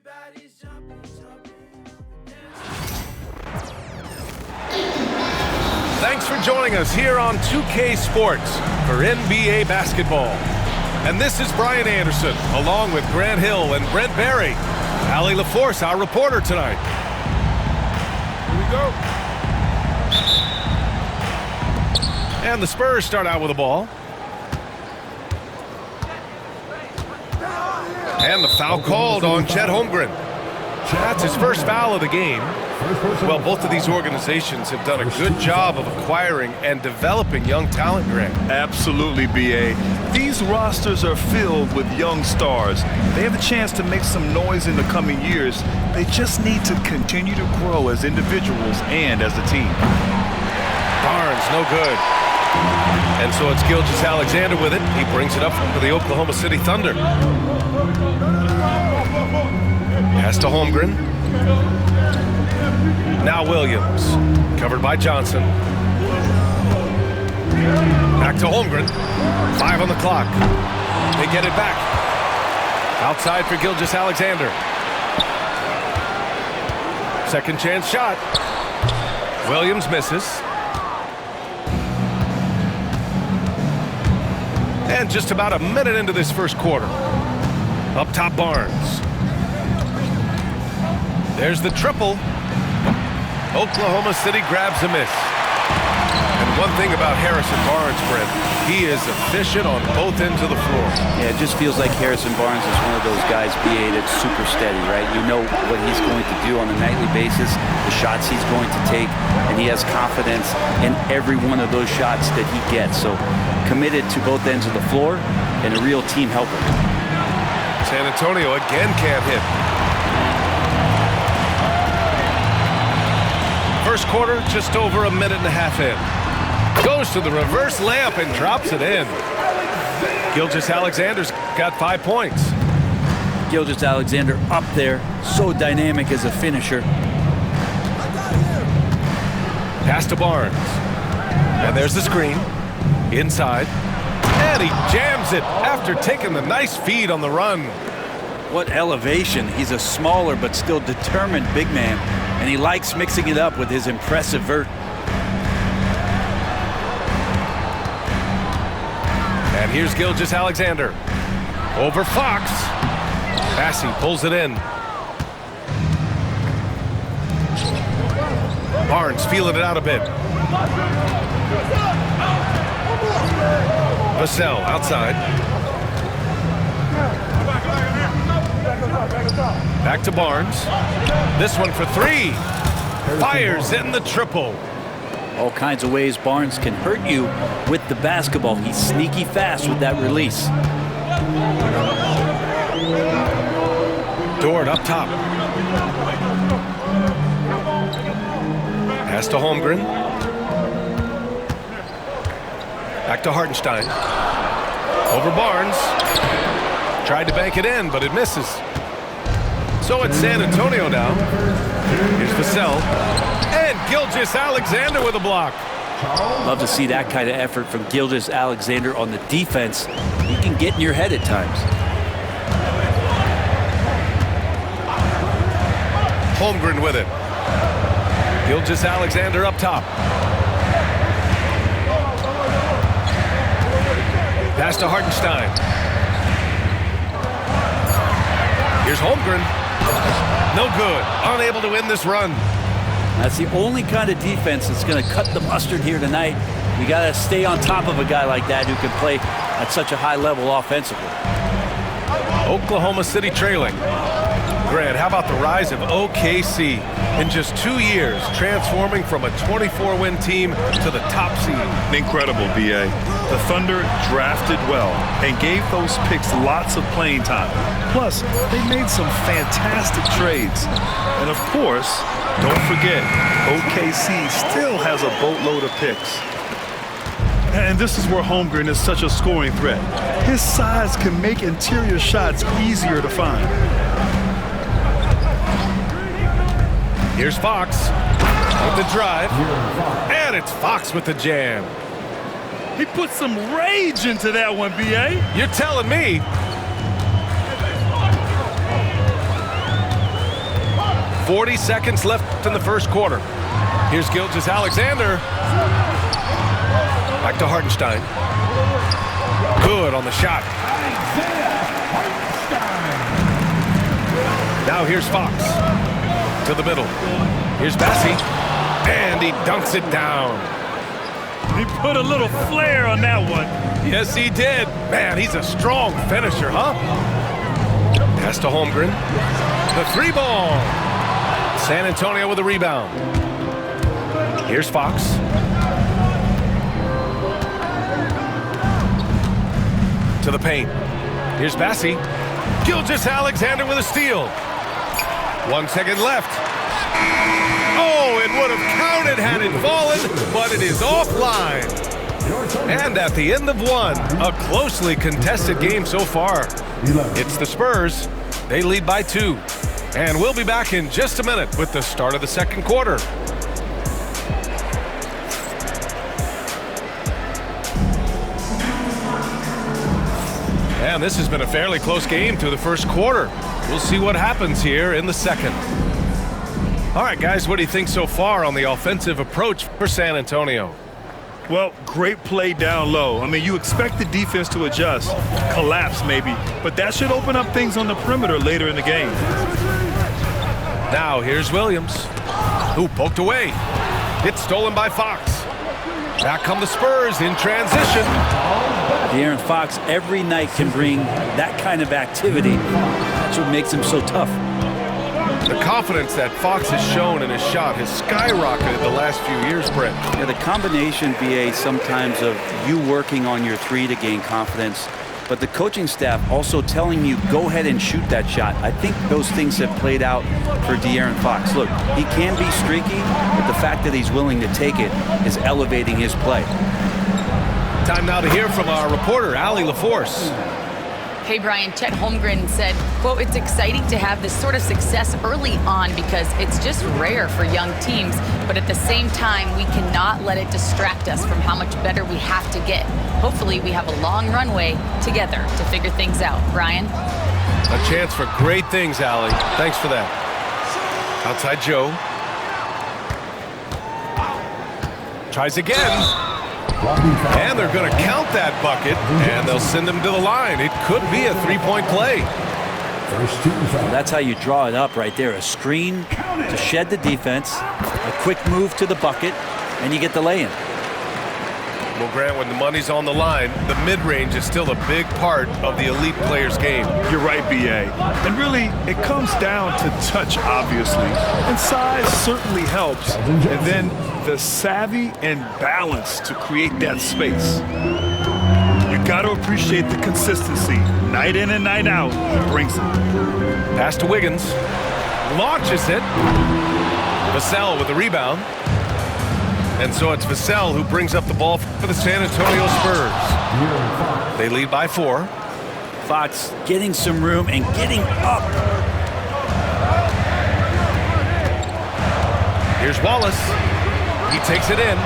Everybody's jumping, jumping. Thanks for joining us here on 2K Sports for NBA basketball. And this is Brian Anderson, along with Grant Hill and Brent Barry. Allie LaForce, our reporter tonight. Here we go. And the Spurs start out with the ball. And the foul called on Chet Holmgren. That's his first foul of the game. Well, both of these organizations have done a good job of acquiring and developing young talent, Grant. Absolutely, B.A. These rosters are filled with young stars. They have the chance to make some noise in the coming years. They just need to continue to grow as individuals and as a team. Barnes, no good. And so it's Gilgeous-Alexander with it. He brings it up for the Oklahoma City Thunder. Pass to Holmgren. Now Williams, covered by Johnson. Back to Holmgren. 5 on the clock. They get it back. Outside for Gilgeous-Alexander. Second chance shot. Williams misses. And just about a minute into this first quarter. Up top, Barnes. There's the triple. Oklahoma City grabs a miss. And one thing about Harrison Barnes, Brent, he is efficient on both ends of the floor. Yeah, it just feels like Harrison Barnes is one of those guys, B.A., that's super steady, right? You know what he's going to do on a nightly basis, the shots he's going to take, and he has confidence in every one of those shots that he gets. So committed to both ends of the floor and a real team helper. San Antonio again can't hit. First quarter, just over a minute and a half in. Goes to the reverse layup and drops it in. Gilgeous-Alexander's got 5 points. Gilgeous-Alexander up there, so dynamic as a finisher. Pass to Barnes. And there's the screen. Inside. And he jams it after taking the nice feed on the run. What elevation. He's a smaller but still determined big man. And he likes mixing it up with his impressive vert. And here's Gilgeous-Alexander. Over Fox. Passy pulls it in. Barnes feeling it out a bit. Vassell outside. Back to Barnes. This one for 3. Fires in the triple. All kinds of ways Barnes can hurt you with the basketball. He's sneaky fast with that release. Dort up top. Pass to Holmgren. Back to Hartenstein. Over Barnes. Tried to bank it in, but it misses. So it's San Antonio now. Here's Vassell. And Gilgeous-Alexander with a block. Love to see that kind of effort from Gilgeous-Alexander on the defense. He can get in your head at times. Holmgren with it. Gilgeous-Alexander up top. Pass to Hartenstein. Here's Holmgren. No good. Unable to win this run. That's the only kind of defense that's going to cut the mustard here tonight. You got to stay on top of a guy like that who can play at such a high level offensively. Oklahoma City trailing. Grant, how about the rise of OKC? In just 2 years, transforming from a 24-win team to the top seed. Incredible, B.A. The Thunder drafted well and gave those picks lots of playing time. Plus, they made some fantastic trades. And of course, don't forget, OKC still has a boatload of picks. And this is where Holmgren is such a scoring threat. His size can make interior shots easier to find. Here's Fox with the drive. And it's Fox with the jam. He put some rage into that one, B.A. You're telling me. 40 seconds left in the first quarter. Here's Gilgeous-Alexander. Back to Hartenstein. Good on the shot. Now here's Fox. To the middle. Here's Bassey. And he dunks it down. He put a little flair on that one. Yes, he did. Man, he's a strong finisher, huh? Pass to Holmgren. The 3-ball. San Antonio with a rebound. Here's Fox. To the paint. Here's Bassey. Gilgeous-Alexander with a steal. 1 second left. Oh, it would have counted had it fallen, but it is offline. And at the end of one, a closely contested game so far. It's the Spurs. They lead by 2. And we'll be back in just a minute with the start of the second quarter. And this has been a fairly close game through the first quarter. We'll see what happens here in the second. All right, guys, what do you think so far on the offensive approach for San Antonio? Well, great play down low. I mean, you expect the defense to adjust, collapse maybe, but that should open up things on the perimeter later in the game. Now here's Williams, who poked away. It's stolen by Fox. Back come the Spurs in transition. De'Aaron Fox every night can bring that kind of activity. That's what makes him so tough. The confidence that Fox has shown in his shot has skyrocketed the last few years, Brett. Yeah, the combination, BA, sometimes of you working on your 3 to gain confidence, but the coaching staff also telling you, go ahead and shoot that shot. I think those things have played out for De'Aaron Fox. Look, he can be streaky, but the fact that he's willing to take it is elevating his play. Time now to hear from our reporter, Allie LaForce. Hey, Brian, Chet Holmgren said, quote, it's exciting to have this sort of success early on because it's just rare for young teams. But at the same time, we cannot let it distract us from how much better we have to get. Hopefully, we have a long runway together to figure things out. Brian? A chance for great things, Allie. Thanks for that. Outside Joe. Tries again. And they're going to count that bucket, and they'll send him to the line. It could be a 3-point play. That's how you draw it up right there. A screen to shed the defense, a quick move to the bucket, and you get the lay-in. Well, Grant, when the money's on the line, the mid-range is still a big part of the elite player's game. You're right, B.A. And really, it comes down to touch, obviously. And size certainly helps. And then the savvy and balance to create that space. You got to appreciate the consistency. Night in and night out, he brings it. Pass to Wiggins. Launches it. Vassell with the rebound. And so it's Vassell who brings up the ball for the San Antonio Spurs. They lead by 4. Fox getting some room and getting up. Here's Wallace. He takes it in.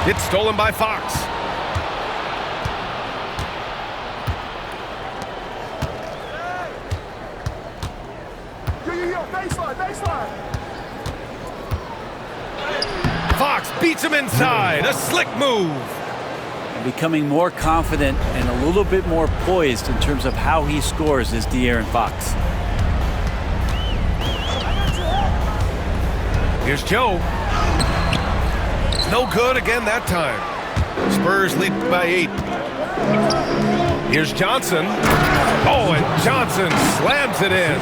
It's stolen by Fox. Baseline. Fox beats him inside. A slick move. Becoming more confident and a little bit more poised in terms of how he scores is De'Aaron Fox. Here's Joe. No good again that time. Spurs lead by 8. Here's Johnson. Oh, and Johnson slams it in.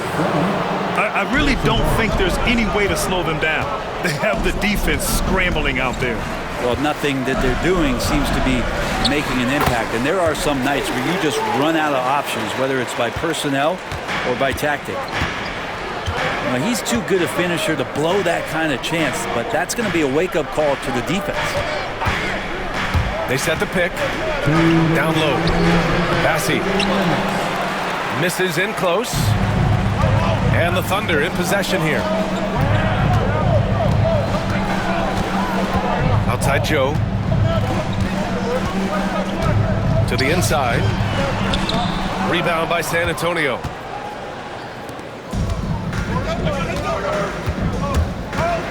I really don't think there's any way to slow them down. They have the defense scrambling out there. Well, nothing that they're doing seems to be making an impact. And there are some nights where you just run out of options, whether it's by personnel or by tactic. Now, he's too good a finisher to blow that kind of chance, but that's going to be a wake-up call to the defense. They set the pick. Down low. Bassey misses in close. And the Thunder in possession here. Outside Joe. To the inside. Rebound by San Antonio.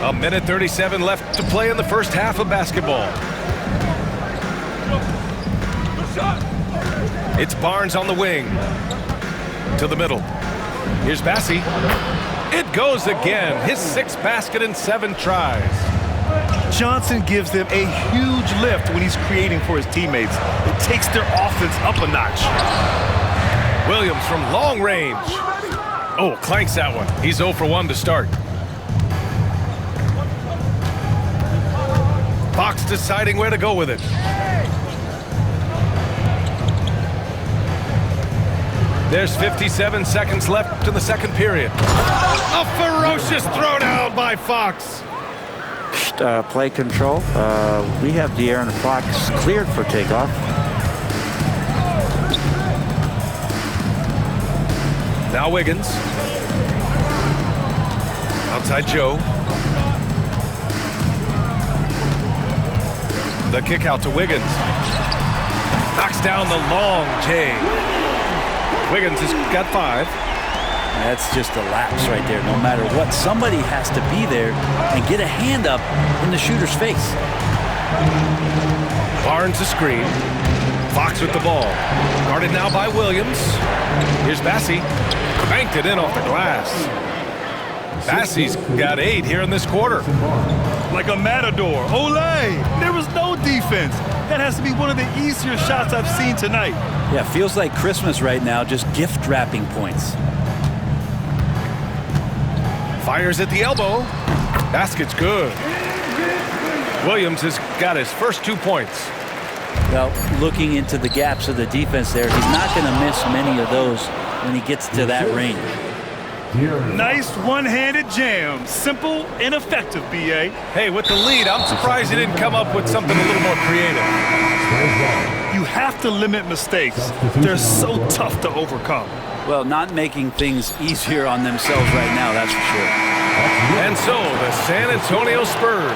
A minute 37 left to play in the first half of basketball. It's Barnes on the wing. To the middle. Here's Bassey. It goes again. His 6th basket in 7 tries. Johnson gives them a huge lift when he's creating for his teammates. It takes their offense up a notch. Williams from long range. Oh, clanks that one. He's 0 for 1 to start. Fox deciding where to go with it. There's 57 seconds left in the second period. A ferocious throwdown by Fox. Play control. We have De'Aaron Fox cleared for takeoff. Now Wiggins. Outside Joe. The kick out to Wiggins. Knocks down the long J. Wiggins has got 5. That's just a lapse right there. No matter what, somebody has to be there and get a hand up in the shooter's face. Barnes a screen. Fox with the ball. Guarded now by Williams. Here's Bassey. Banked it in off the glass. Bassey's got 8 here in this quarter. Like a matador. Olay! There was no defense. That has to be one of the easier shots I've seen tonight. Yeah, feels like Christmas right now, just gift wrapping points. Fires at the elbow. Basket's good. Williams has got his first 2 points. Well, looking into the gaps of the defense there, he's not going to miss many of those when he gets to that range. Nice one-handed jam. Simple and effective, B.A. Hey, with the lead, I'm surprised he didn't come up with something a little more creative. You have to limit mistakes. They're so tough to overcome. Well, not making things easier on themselves right now, that's for sure. And so, the San Antonio Spurs,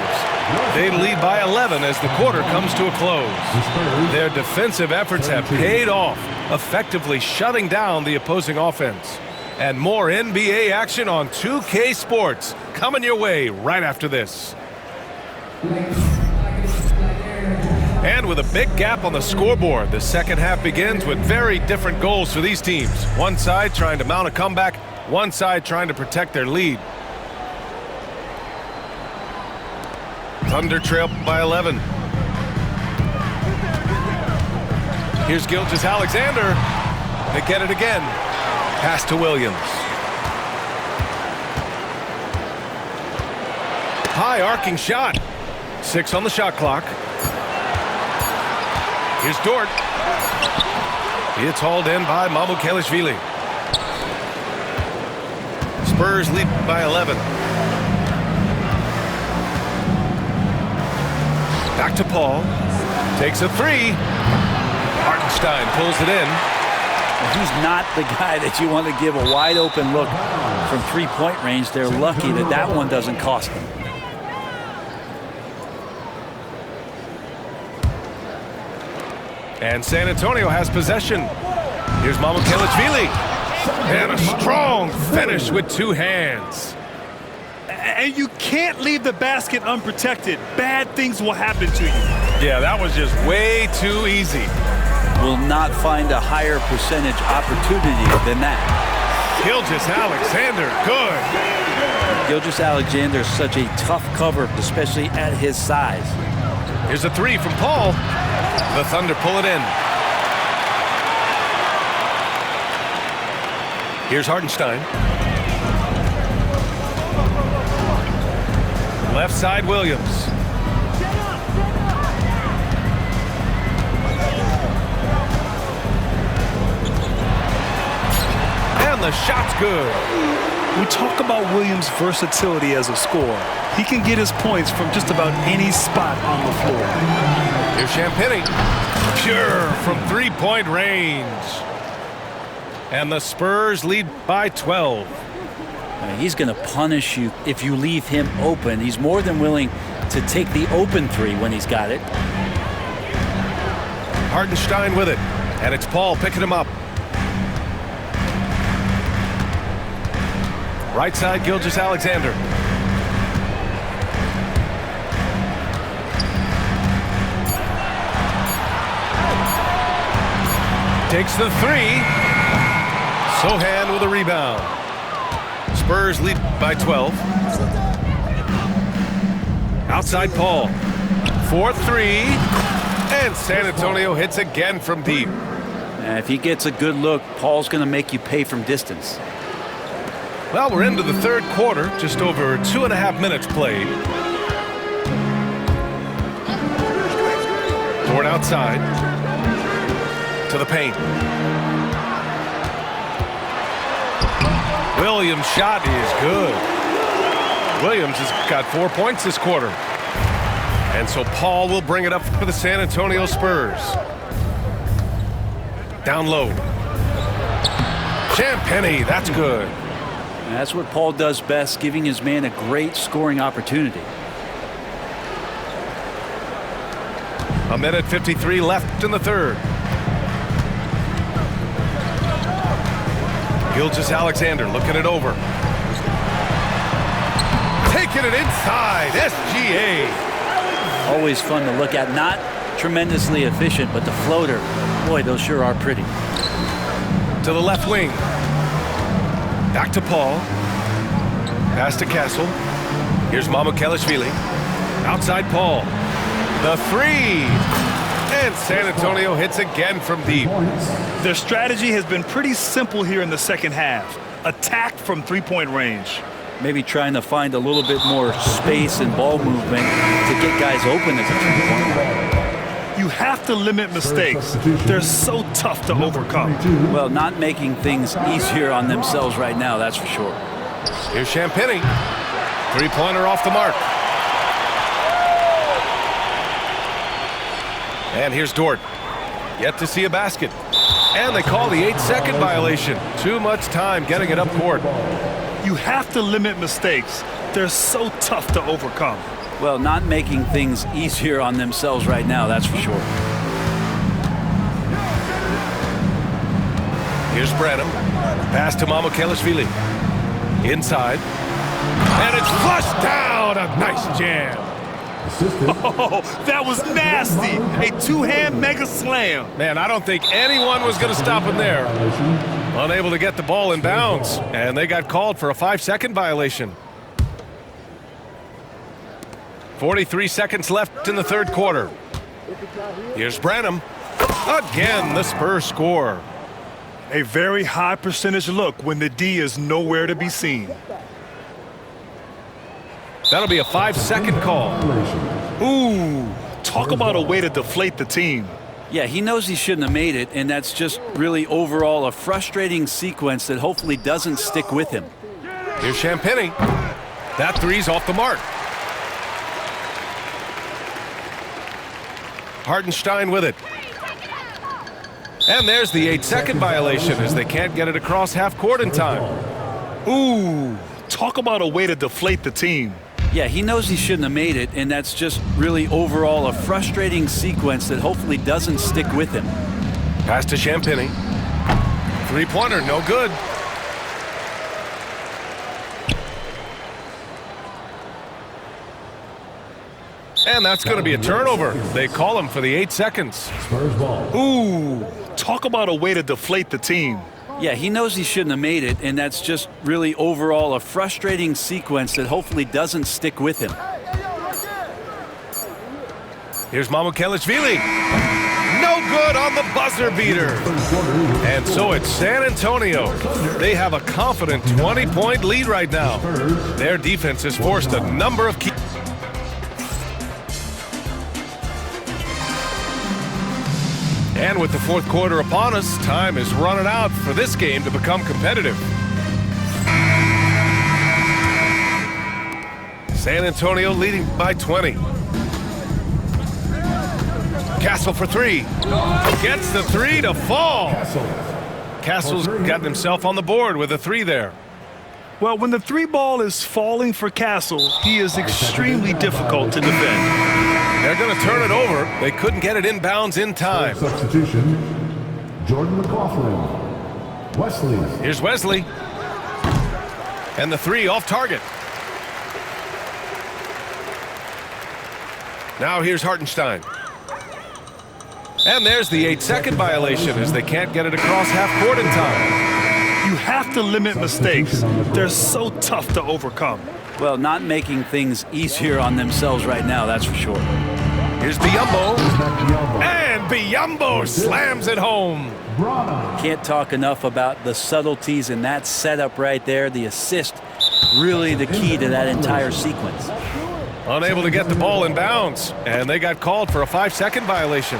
they lead by 11 as the quarter comes to a close. Their defensive efforts have paid off, effectively shutting down the opposing offense. And more NBA action on 2K Sports coming your way right after this. And with a big gap on the scoreboard, the second half begins with very different goals for these teams. One side trying to mount a comeback, one side trying to protect their lead. Thunder trail by 11. Here's Gilgeous-Alexander. They get it again. Pass to Williams. High arcing shot. 6 on the shot clock. Here's Dort. It's hauled in by Mamukelashvili. Spurs lead by 11. Back to Paul. Takes a 3. Hartenstein pulls it in. He's not the guy that you want to give a wide open look from three-point range. They're lucky that that one doesn't cost them. And San Antonio has possession. Here's Mamukelashvili. And a strong finish with 2 hands. And you can't leave the basket unprotected. Bad things will happen to you. Yeah, that was just way too easy. Will not find a higher percentage opportunity than that. Gilgeous-Alexander, good. Gilgeous-Alexander is such a tough cover, especially at his size. Here's a 3 from Paul. The Thunder pull it in. Here's Hartenstein. Left side, Williams. And the shot's good. We talk about Williams' versatility as a scorer. He can get his points from just about any spot on the floor. Here's Champagnie. Pure from 3-point range. And the Spurs lead by 12. He's going to punish you if you leave him open. He's more than willing to take the open 3 when he's got it. Hartenstein with it. And it's Paul picking him up. Right side, Gilgeous-Alexander. takes the three. Sohan with a rebound. Spurs lead by 12. Outside Paul. 4-3. And San Antonio hits again from deep. And if he gets a good look, Paul's going to make you pay from distance. Well, we're into the third quarter. Just over 2.5 minutes played. Dort outside. To the paint. Williams' shot is good. Williams has got 4 points this quarter. And so Paul will bring it up for the San Antonio Spurs. Down low. Champagnie, that's good. And that's what Paul does best, giving his man a great scoring opportunity. A minute 53 left in the third. Gilgeous-Alexander looking it over. Taking it inside. SGA. Always fun to look at. Not tremendously efficient, but the floater, boy, those sure are pretty. To the left wing. Back to Paul. Pass to Castle. Here's Mamukelashvili. Outside Paul. The three. And San Antonio hits again from deep. Their strategy has been pretty simple here in the second half. Attack from three-point range. Maybe trying to find a little bit more space and ball movement to get guys open as a three-point line. You have to limit mistakes. They're so tough to overcome. Well, not making things easier on themselves right now, that's for sure. Here's Champagnie. Three-pointer off the mark. And here's Dort. Yet to see a basket. And they call the 8-second violation. Too much time getting it up court. You have to limit mistakes. They're so tough to overcome. Well, not making things easier on themselves right now, that's for sure. Here's Branham. Pass to Mamukelashvili. Inside. And it's flushed down. A nice jam. Oh, that was nasty. A two-hand mega slam. Man, I don't think anyone was going to stop him there. Unable to get the ball in bounds. And they got called for a 5-second violation. 43 seconds left in the third quarter. Here's Branham. Again, the Spurs score. A very high percentage look when the D is nowhere to be seen. That'll be a 5-second call. Ooh, talk about a way to deflate the team. Yeah, he knows he shouldn't have made it, and that's just really overall a frustrating sequence that hopefully doesn't stick with him. Here's Champagnie. That three's off the mark. Hartenstein with it. And there's the 8-second violation as they can't get it across half court in time. Ooh, talk about a way to deflate the team. Yeah, he knows he shouldn't have made it, and that's just really overall a frustrating sequence that hopefully doesn't stick with him. Pass to Champagnie. Three-pointer, no good. And that's going to be a turnover. They call him for the 8 seconds. Ooh, talk about a way to deflate the team. Yeah, he knows he shouldn't have made it, and that's just really overall a frustrating sequence that hopefully doesn't stick with him. Here's Mamukelashvili. No good on the buzzer beater. And so it's San Antonio. They have a confident 20-point lead right now. Their defense has forced a number of key. And with the fourth quarter upon us, time is running out for this game to become competitive. San Antonio leading by 20. Castle for three. Gets the three to fall. Castle's got himself on the board with a three there. Well, when the three ball is falling for Castle, he is extremely difficult to defend. They're going to turn it over. They couldn't get it inbounds in time. Substitution, Jordan McLaughlin. Wesley. Here's Wesley. And the three off target. Now here's Hartenstein. And there's the 8-second violation as they can't get it across half court in time. You have to limit mistakes. They're so tough to overcome. Well, not making things easier on themselves right now, that's for sure. Here's Biyombo. And Biyombo slams it home. Can't talk enough about the subtleties in that setup right there. The assist, really the key to that entire sequence. Unable to get the ball in bounds, and they got called for a 5-second violation.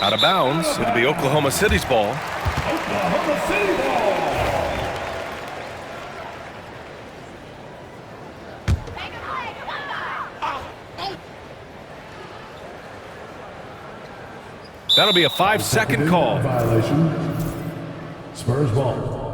Out of bounds, it'll be Oklahoma City's ball. Oklahoma City ball. That'll be a 5-second call. Violation. Spurs ball.